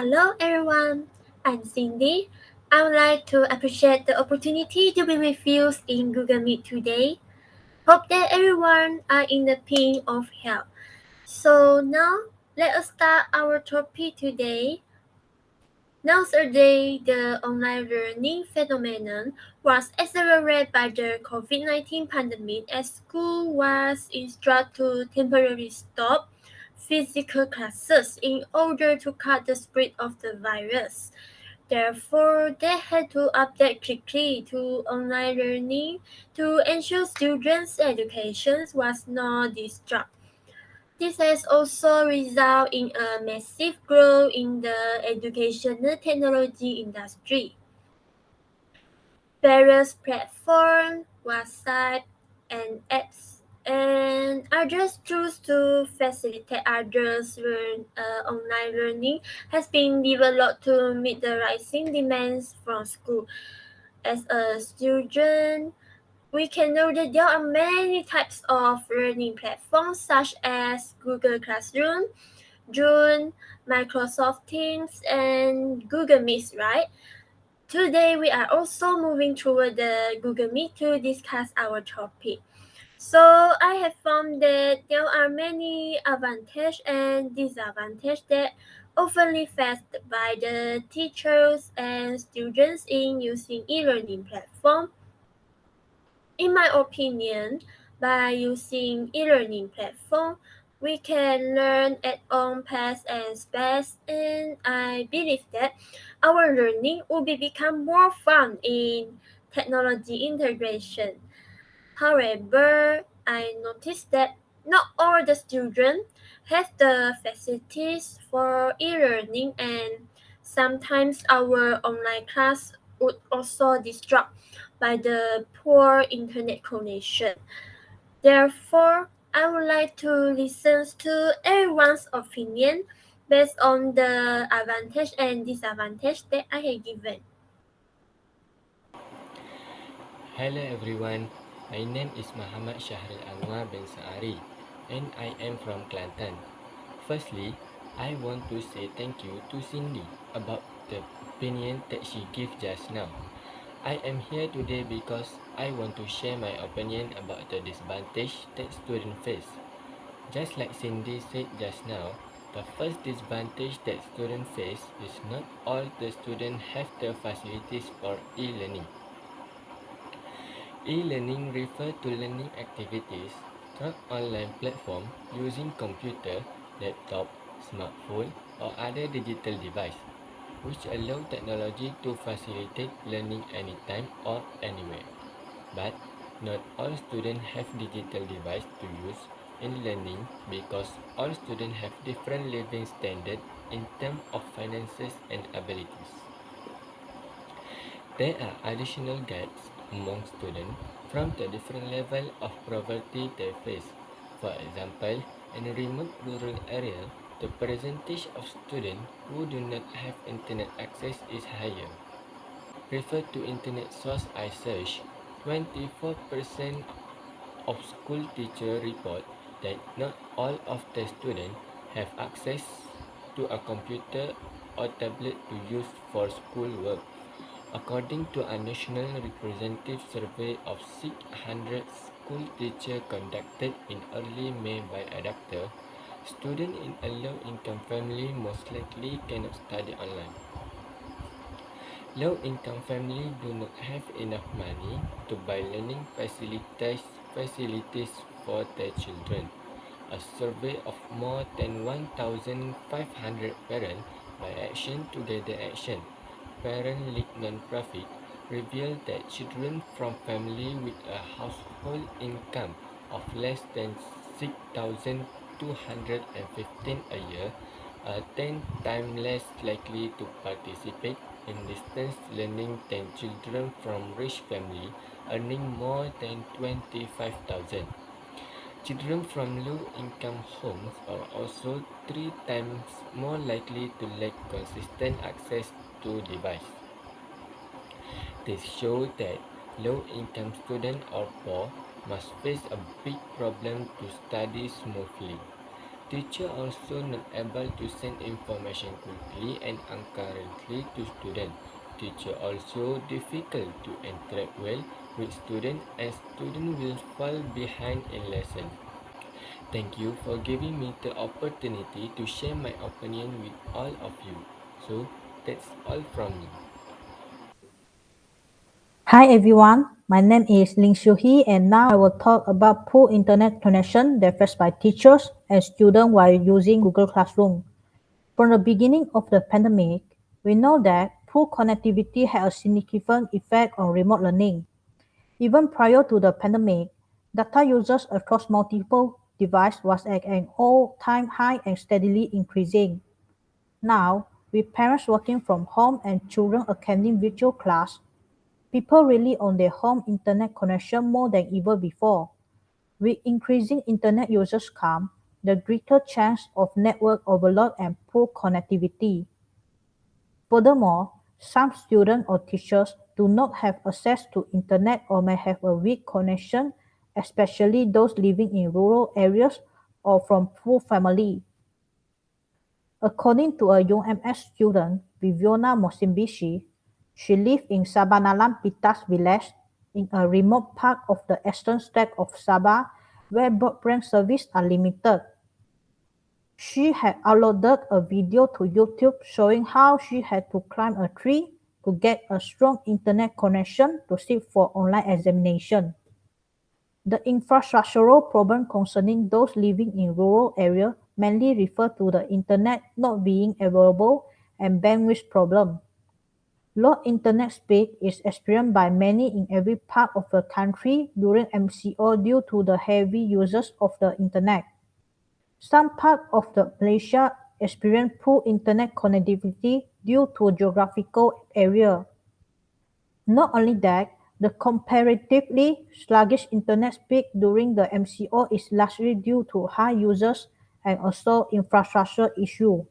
Hello everyone, I'm Cindy. I would like to appreciate the opportunity to be with you in Google Meet today. Hope that everyone are in the pink of health. So now let us start our topic today. Nowadays, the online learning phenomenon was accelerated by the COVID-19 pandemic as school was instructed to temporarily stop physical classes in order to cut the spread of the virus. Therefore, they had to update quickly to online learning to ensure students' education was not disrupted. This has also resulted in a massive growth in the educational technology industry. Various platforms, websites, and apps and others choose to facilitate online learning has been developed to meet the rising demands from school. As a student, we can know that there are many types of learning platforms such as Google Classroom, Zoom, Microsoft Teams, and Google Meet, right? Today we are also moving toward the Google Meet to discuss our topic. So I have found that there are many advantages and disadvantages that often faced by the teachers and students in using e-learning platform. In my opinion, by using e-learning platform, we can learn at own pace and space, and I believe that our learning will become more fun in technology integration. However, I noticed that not all the students have the facilities for e-learning, and sometimes our online class would also disrupt by the poor internet connection. Therefore, I would like to listen to everyone's opinion based on the advantage and disadvantage that I have given. Hello everyone, my name is Muhammad Sharil Anuwar bin Saari and I am from Kelantan. Firstly, I want to say thank you to Cindy about the opinion that she gave just now. I am here today because I want to share my opinion about the disadvantage that students face. Just like Cindy said just now, the first disadvantage that students face is not all the students have the facilities for e-learning. E-learning refers to learning activities through online platform using computer, laptop, smartphone or other digital device, which allow technology to facilitate learning anytime or anywhere. But not all students have digital device to use in learning because all students have different living standards in terms of finances and abilities. There are additional gaps among students from the different level of poverty they face. For example, in a remote rural area, the percentage of students who do not have internet access is higher. Refer to internet source I search, 24% of school teachers report that not all of the students have access to a computer or tablet to use for school work. According to a national representative survey of 600 school teachers conducted in early May by a doctor, students in a low-income family most likely cannot study online. Low-income families do not have enough money to buy learning facilities for their children. A survey of more than 1,500 parents by Action Together Action, Parent League non-profit, revealed that children from families with a household income of less than 6,215 a year are 10 times less likely to participate in distance learning than children from rich families earning more than 25,000. Children from low-income homes are also 3 times more likely to lack consistent access to devices. This shows that low-income students or poor must face a big problem to study smoothly. Teacher also not able to send information quickly and accurately to student. Teacher also difficult to interact well with student as student will fall behind in lesson. Thank you for giving me the opportunity to share my opinion with all of you. So that's all from me. Hi everyone, my name is Ling Siew Hie and now I will talk about poor internet connection that faced by teachers and students while using Google Classroom. From the beginning of the pandemic, we know that poor connectivity had a significant effect on remote learning. Even prior to the pandemic, data usage across multiple devices was at an all-time high and steadily increasing. Now, with parents working from home and children attending virtual class, people rely on their home internet connection more than ever before. With increasing internet usage come the greater chance of network overload and poor connectivity. Furthermore, some students or teachers do not have access to internet or may have a weak connection, especially those living in rural areas or from poor families. According to a UMS student, Viviana Mosimbishi, she lives in Sabanalam Pitas village in a remote part of the eastern state of Sabah where broadband services are limited. She had uploaded a video to YouTube showing how she had to climb a tree to get a strong internet connection to sit for online examination. The infrastructural problem concerning those living in rural areas mainly refer to the internet not being available and bandwidth problem. Low internet speed is experienced by many in every part of the country during MCO due to the heavy usage of the internet. Some parts of the Malaysia experience poor internet connectivity due to geographical area. Not only that, the comparatively sluggish internet speed during the MCO is largely due to high users and also infrastructure issue.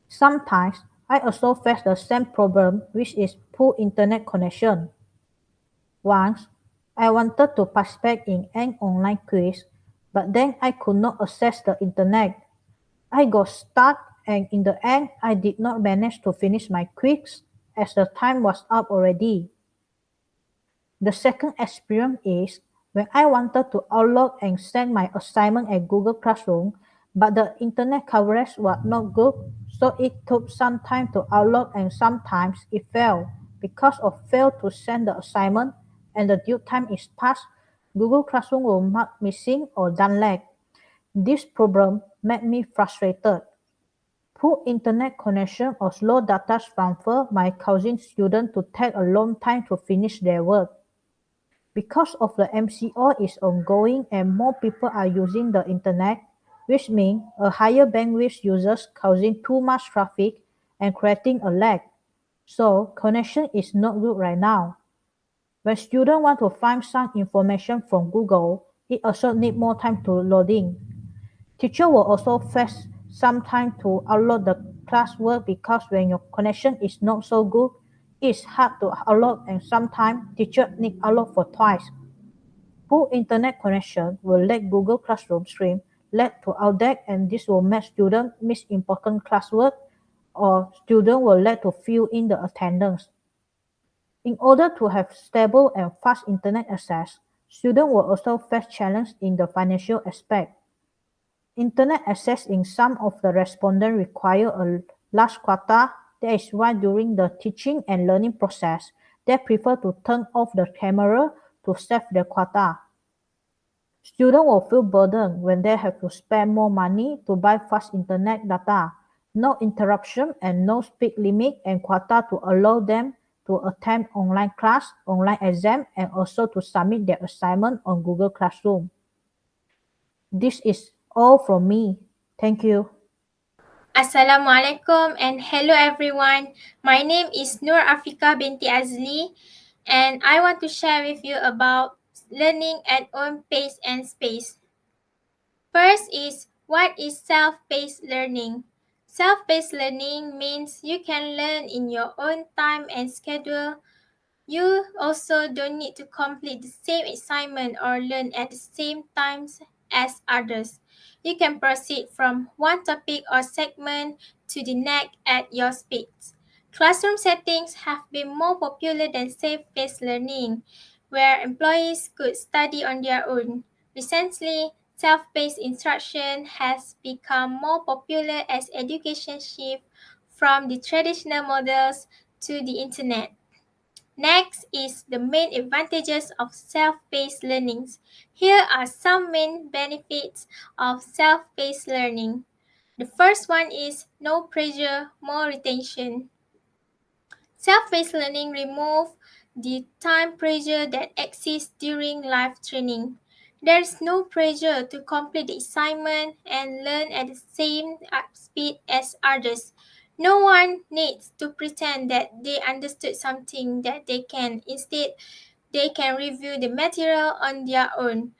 Sometimes I also face the same problem which is poor internet connection. Once I wanted to participate in an online quiz, but then I could not access the internet. I got stuck and in the end I did not manage to finish my quiz as the time was up already. The second experience is when I wanted to upload and send my assignment at Google Classroom, but the internet coverage was not good, so it took some time to upload and sometimes it failed. Because of fail to send the assignment and the due time is passed, Google Classroom will mark missing or done lag. This problem made me frustrated. Poor internet connection or slow data transfer might causing students to take a long time to finish their work. Because of the MCO is ongoing and more people are using the internet, which means a higher bandwidth users causing too much traffic and creating a lag. So connection is not good right now. When students want to find some information from Google, it also need more time to loading. Teacher will also face some time to upload the classwork because when your connection is not so good, it's hard to upload and sometimes teacher need upload for twice. Poor internet connection will let Google Classroom stream lead to outdated and this will make students miss important classwork or students will let to fill in the attendance. In order to have stable and fast internet access, students will also face challenges in the financial aspect. Internet access in some of the respondents require a large quota. That is why during the teaching and learning process, they prefer to turn off the camera to save their quota. Students will feel burdened when they have to spend more money to buy fast internet data, no interruption and no speed limit and quota to allow them to attend online class, online exam, and also to submit their assignment on Google Classroom. This is all from me. Thank you. Assalamualaikum and hello everyone. My name is Afiqah Binti Azli and I want to share with you about learning at own pace and space. First is what is self-paced learning? Self-paced learning means you can learn in your own time and schedule. You also don't need to complete the same assignment or learn at the same times as others. You can proceed from one topic or segment to the next at your speed. Classroom settings have been more popular than self-paced learning, where employees could study on their own. Recently, self-paced instruction has become more popular as education shifts from the traditional models to the internet. Next is the main advantages of self-paced learning. Here are some main benefits of self-paced learning. The first one is no pressure, more retention. Self-paced learning removes the time pressure that exists during live training. There is no pressure to complete the assignment and learn at the same speed as others. No one needs to pretend that they understood something that they can. Instead, they can review the material on their own.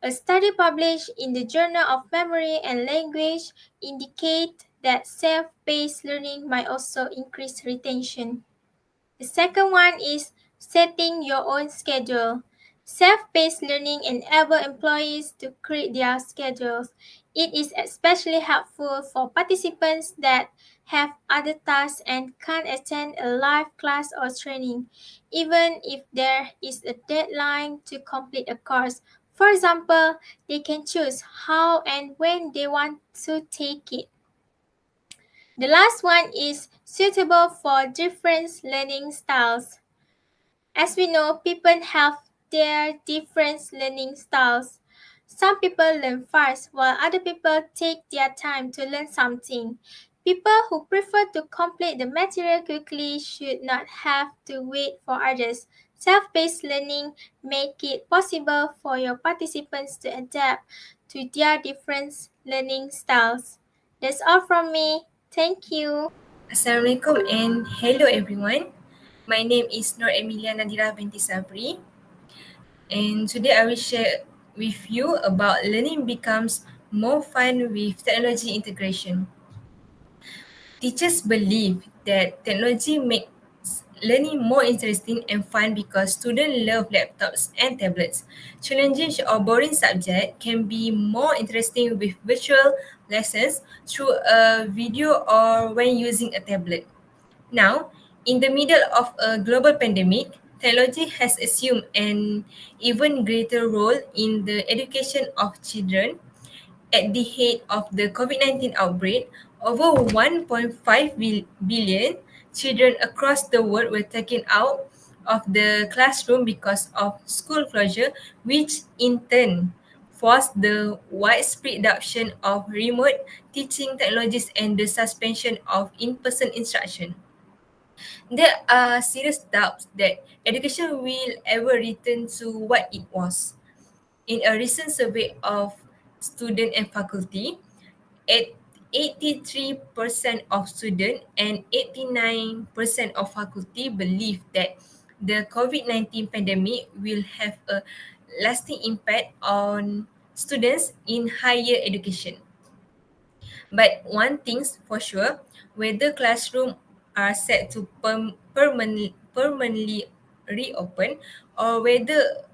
A study published in the Journal of Memory and Language indicates that self-paced learning might also increase retention. The second one is setting your own schedule. Self-paced learning enables employees to create their schedules. It is especially helpful for participants that have other tasks and can't attend a live class or training, even if there is a deadline to complete a course. For example, they can choose how and when they want to take it. The last one is suitable for different learning styles. As we know, people have their different learning styles. Some people learn fast, while other people take their time to learn something. People who prefer to complete the material quickly should not have to wait for others. Self-paced learning make it possible for your participants to adapt to their different learning styles. That's all from me. Thank you. Assalamualaikum and hello everyone. My name is Amilea Nadhirah Binti Sabree, and today I will share with you about learning becomes more fun with technology integration. Teachers believe that technology makes learning more interesting and fun because students love laptops and tablets. Challenging or boring subject can be more interesting with virtual lessons through a video or when using a tablet. Now, in the middle of a global pandemic, technology has assumed an even greater role in the education of children. At the height of the COVID-19 outbreak, over 1.5 billion children across the world were taken out of the classroom because of school closure, which in turn forced the widespread adoption of remote teaching technologies and the suspension of in-person instruction. There are serious doubts that education will ever return to what it was. In a recent survey of student and faculty, at 83% of students and 89% of faculty believe that the COVID-19 pandemic will have a lasting impact on students in higher education. But one thing's for sure, whether classrooms are set to permanently reopen or whether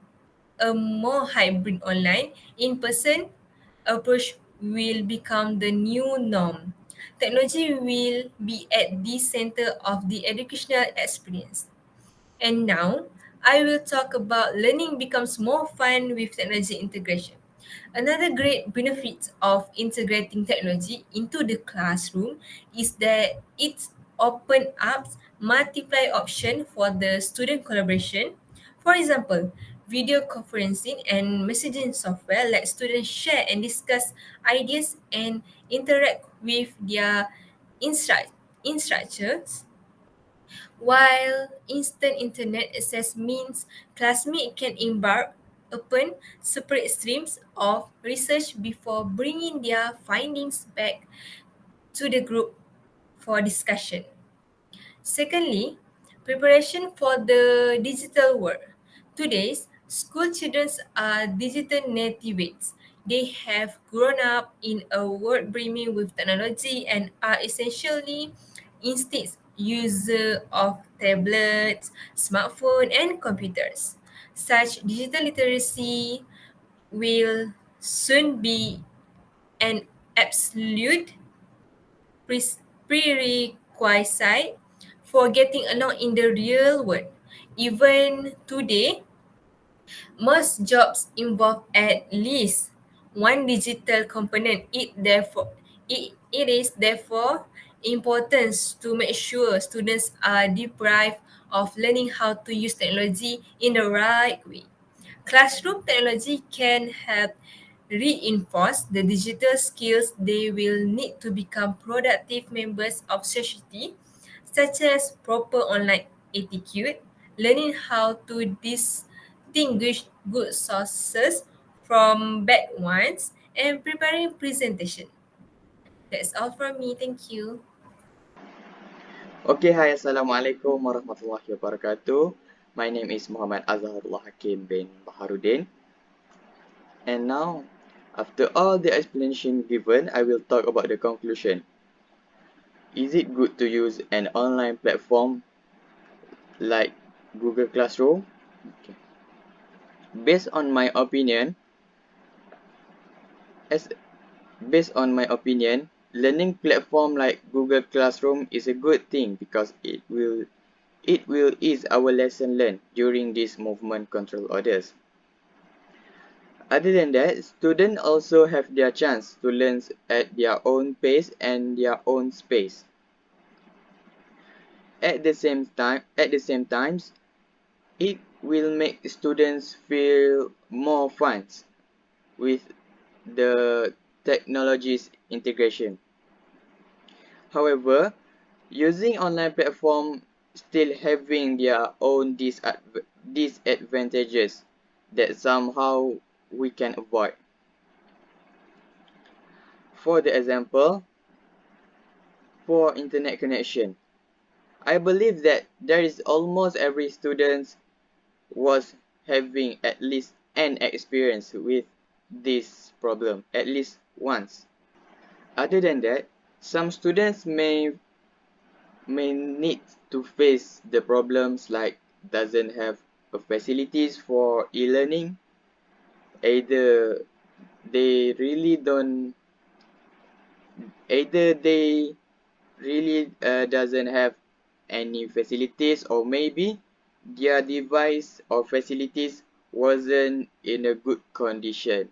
a more hybrid online in-person approach will become the new norm. Technology will be at the center of the educational experience. And now, I will talk about learning becomes more fun with technology integration. Another great benefit of integrating technology into the classroom is that it opens up multiple options for the student collaboration. For example, video conferencing and messaging software let students share and discuss ideas and interact with their instructors, while instant internet access means classmates can embark upon separate streams of research before bringing their findings back to the group for discussion. Secondly, preparation for the digital world. Today's school children are digital natives. They have grown up in a world brimming with technology and are essentially instant user of tablets, smartphones, and computers. Such digital literacy will soon be an absolute prerequisite for getting along in the real world. Even today, most jobs involve at least one digital component. It is therefore important to make sure students are deprived of learning how to use technology in the right way. Classroom technology can help reinforce the digital skills they will need to become productive members of society, such as proper online etiquette, learning how to distinguish good sources from bad ones, and preparing presentation. That's all from me. Thank you. Okay, hi, Assalamualaikum warahmatullahi wabarakatuh. My name is Muhammad Azaharullah Hakim bin Baharudin. And now, after all the explanation given, I will talk about the conclusion. Is it good to use an online platform like Google Classroom? Okay. Based on my opinion, as based on my opinion, learning platform like Google Classroom is a good thing because it will ease our lesson learned during these movement control orders. Other than that, students also have their chance to learn at their own pace and their own space. At the same time, it will make students feel more fun with the technology's integration. However, using online platform still having their own disadvantages that somehow we can avoid. For the example, poor internet connection. I believe that there is almost every student was having at least an experience with this problem at least once. Other than that, some students may need to face the problems like doesn't have facilities for e-learning. Either they really don't either they really doesn't have any facilities, or maybe their device or facilities wasn't in a good condition.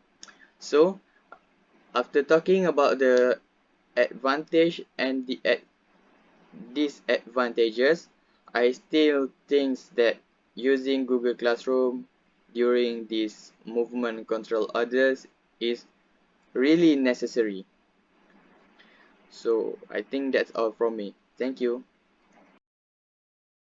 So after talking about the advantage and the disadvantages, I still think that using Google Classroom during these movement control orders is really necessary. So I think that's all from me. Thank you.